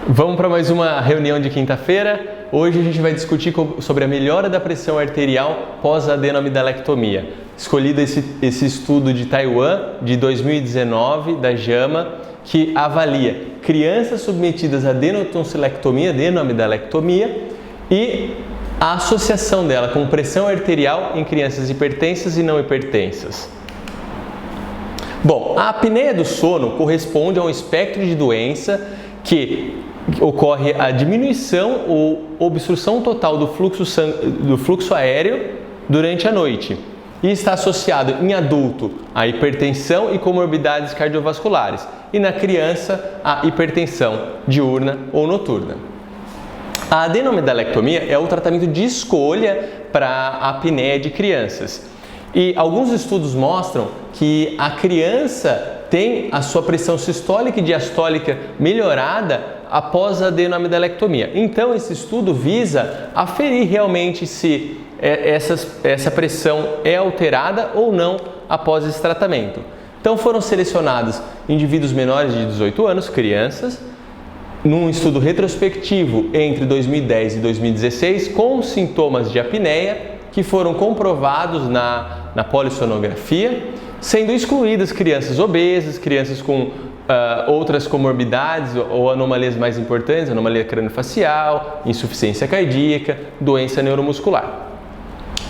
Vamos para mais uma reunião de quinta-feira. Hoje a gente vai discutir sobre a melhora da pressão arterial pós-adenomidalectomia. Escolhido esse estudo de Taiwan, de 2019, da JAMA, que avalia crianças submetidas à adenotonsilectomia, adenomidalectomia, e a associação dela com pressão arterial em crianças hipertensas e não hipertensas. Bom, a apneia do sono corresponde a um espectro de doença que ocorre a diminuição ou obstrução total do fluxo aéreo durante a noite e está associado em adulto à hipertensão e comorbidades cardiovasculares e na criança à hipertensão diurna ou noturna. A adenomidalectomia é o tratamento de escolha para a apneia de crianças e alguns estudos mostram que a criança tem a sua pressão sistólica e diastólica melhorada após a adenomidalectomia. Então, esse estudo visa aferir realmente se essa pressão é alterada ou não após esse tratamento. Então, foram selecionados indivíduos menores de 18 anos, crianças, num estudo retrospectivo entre 2010 e 2016, com sintomas de apneia que foram comprovados na polissonografia, sendo excluídas crianças obesas, crianças com outras comorbidades ou anomalias mais importantes, anomalia craniofacial, insuficiência cardíaca, doença neuromuscular.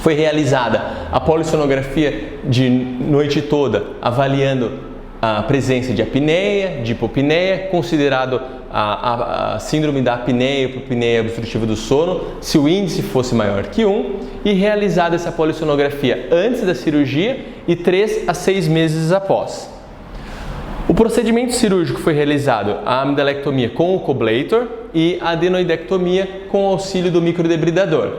Foi realizada a polissonografia de noite toda, avaliando a presença de apneia, de hipopneia, considerado a síndrome da apneia, hipopneia obstrutiva do sono, se o índice fosse maior que 1, e realizada essa polissonografia antes da cirurgia e 3 a 6 meses após. O procedimento cirúrgico foi realizado a amidalectomia com o coblator e a adenoidectomia com o auxílio do microdebridador.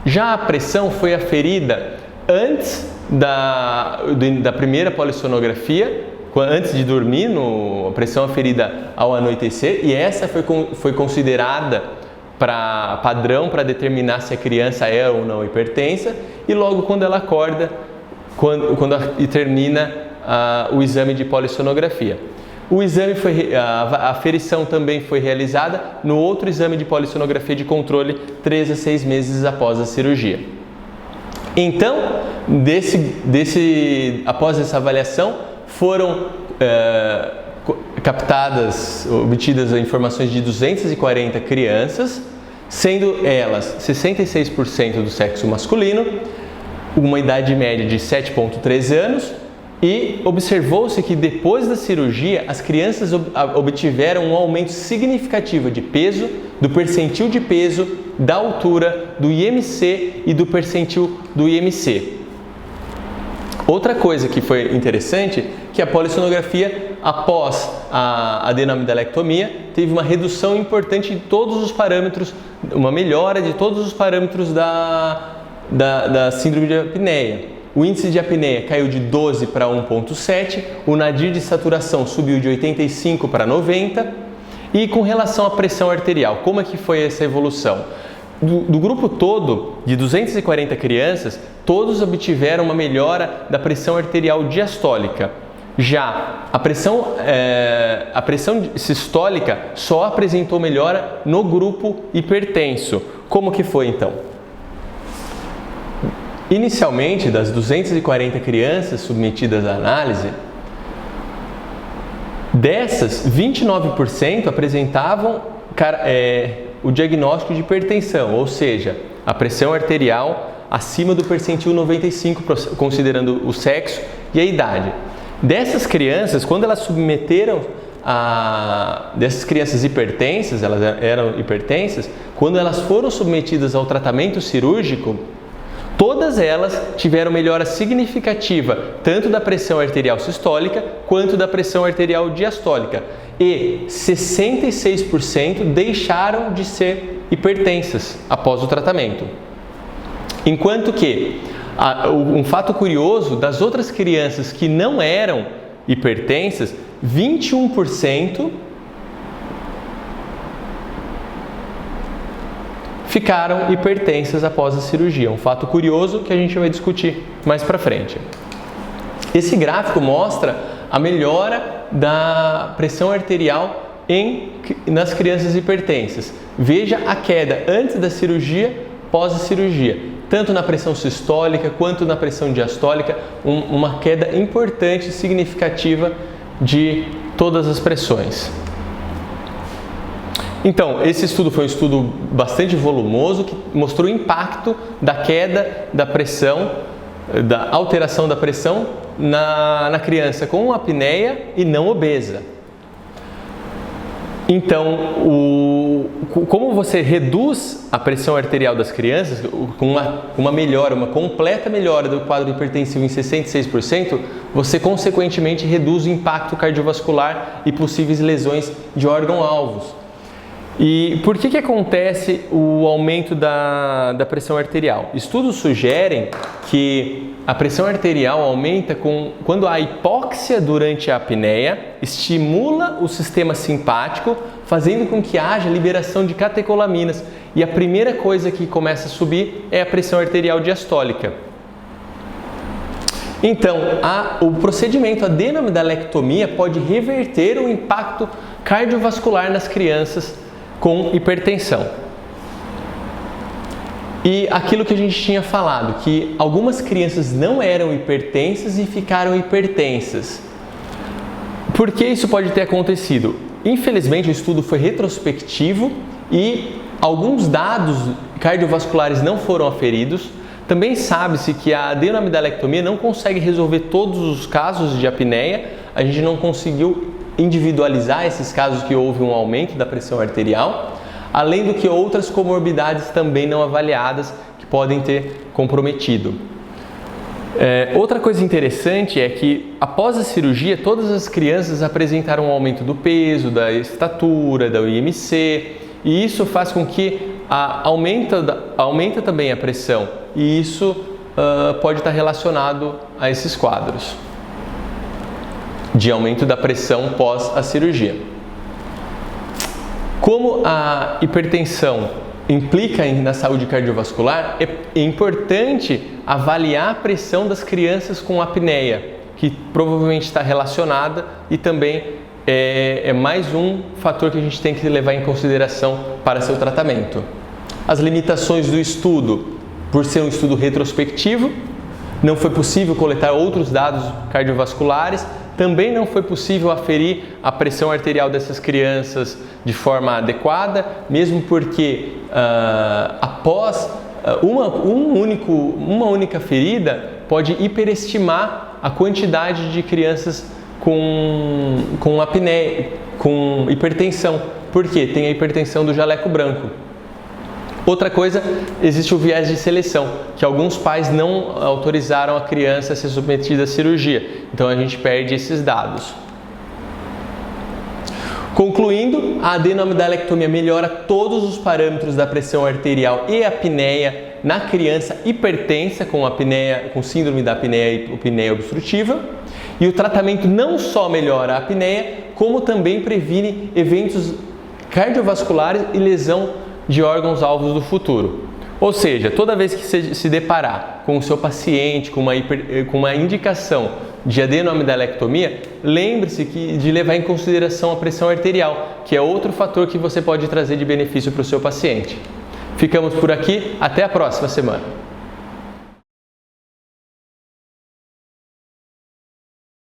Já a pressão foi aferida antes da primeira polissonografia, antes de dormir, a pressão aferida ao anoitecer, e essa foi considerada padrão para determinar se a criança é ou não hipertensa, e logo quando ela acorda, quando termina o exame de polissonografia. A aferição também foi realizada no outro exame de polissonografia de controle 3 a 6 meses após a cirurgia. Então, após essa avaliação, foram obtidas informações de 240 crianças, sendo elas 66% do sexo masculino, uma idade média de 7,3 anos, e observou-se que depois da cirurgia as crianças obtiveram um aumento significativo de peso, do percentil de peso, da altura, do IMC e do percentil do IMC. Outra coisa que foi interessante, que a polissonografia após a adenomidalectomia teve uma redução importante de todos os parâmetros, uma melhora de todos os parâmetros da síndrome de apneia. O índice de apneia caiu de 12 para 1,7, o nadir de saturação subiu de 85 para 90, e com relação à pressão arterial, como é que foi essa evolução? Do grupo todo, de 240 crianças, todos obtiveram uma melhora da pressão arterial diastólica. Já a pressão sistólica só apresentou melhora no grupo hipertenso. Como que foi então? Inicialmente, das 240 crianças submetidas à análise, dessas, 29% apresentavam o diagnóstico de hipertensão, ou seja, a pressão arterial acima do percentil 95, considerando o sexo e a idade. Dessas crianças, quando elas submeteram dessas crianças hipertensas, elas eram hipertensas, quando elas foram submetidas ao tratamento cirúrgico, todas elas tiveram melhora significativa, tanto da pressão arterial sistólica quanto da pressão arterial diastólica. E 66% deixaram de ser hipertensas após o tratamento. Enquanto que, um fato curioso, das outras crianças que não eram hipertensas, 21% ficaram hipertensas após a cirurgia. Um fato curioso que a gente vai discutir mais para frente. Esse gráfico mostra a melhora da pressão arterial nas crianças hipertensas. Veja a queda antes da cirurgia, pós a cirurgia, tanto na pressão sistólica quanto na pressão diastólica, uma queda importante e significativa de todas as pressões. Então, esse estudo foi um estudo bastante volumoso que mostrou o impacto da queda da pressão, da alteração da pressão na criança com apneia e não obesa. Então, como você reduz a pressão arterial das crianças, com uma melhora, uma completa melhora do quadro hipertensivo em 66%, você consequentemente reduz o impacto cardiovascular e possíveis lesões de órgão-alvos. E por que acontece o aumento da pressão arterial? Estudos sugerem que a pressão arterial aumenta quando há hipóxia durante a apneia, estimula o sistema simpático, fazendo com que haja liberação de catecolaminas. E a primeira coisa que começa a subir é a pressão arterial diastólica. Então, o procedimento adenoamidalectomia pode reverter o impacto cardiovascular nas crianças com hipertensão. E aquilo que a gente tinha falado, que algumas crianças não eram hipertensas e ficaram hipertensas. Por que isso pode ter acontecido? Infelizmente, o estudo foi retrospectivo e alguns dados cardiovasculares não foram aferidos. Também sabe-se que a adenoamidalectomia não consegue resolver todos os casos de apneia. A gente não conseguiu individualizar esses casos que houve um aumento da pressão arterial, além do que outras comorbidades também não avaliadas que podem ter comprometido. Outra coisa interessante é que após a cirurgia todas as crianças apresentaram um aumento do peso, da estatura, da IMC, e isso faz com que aumenta também a pressão, e isso pode estar relacionado a esses quadros de aumento da pressão pós a cirurgia. Como a hipertensão implica na saúde cardiovascular, é importante avaliar a pressão das crianças com apneia, que provavelmente está relacionada e também é mais um fator que a gente tem que levar em consideração para seu tratamento. As limitações do estudo, por ser um estudo retrospectivo, não foi possível coletar outros dados cardiovasculares, também não foi possível aferir a pressão arterial dessas crianças de forma adequada, mesmo porque após uma única ferida pode hiperestimar a quantidade de crianças com apneia, com hipertensão, porque tem a hipertensão do jaleco branco. Outra coisa, existe o viés de seleção, que alguns pais não autorizaram a criança a ser submetida à cirurgia, então a gente perde esses dados. Concluindo, a adenoamidalectomia melhora todos os parâmetros da pressão arterial e apneia na criança hipertensa com síndrome da apneia e apneia obstrutiva, e o tratamento não só melhora a apneia, como também previne eventos cardiovasculares e lesão de órgãos-alvos do futuro. Ou seja, toda vez que você se deparar com o seu paciente com uma indicação de adenoamidalectomia, lembre-se de levar em consideração a pressão arterial, que é outro fator que você pode trazer de benefício para o seu paciente. Ficamos por aqui, até a próxima semana.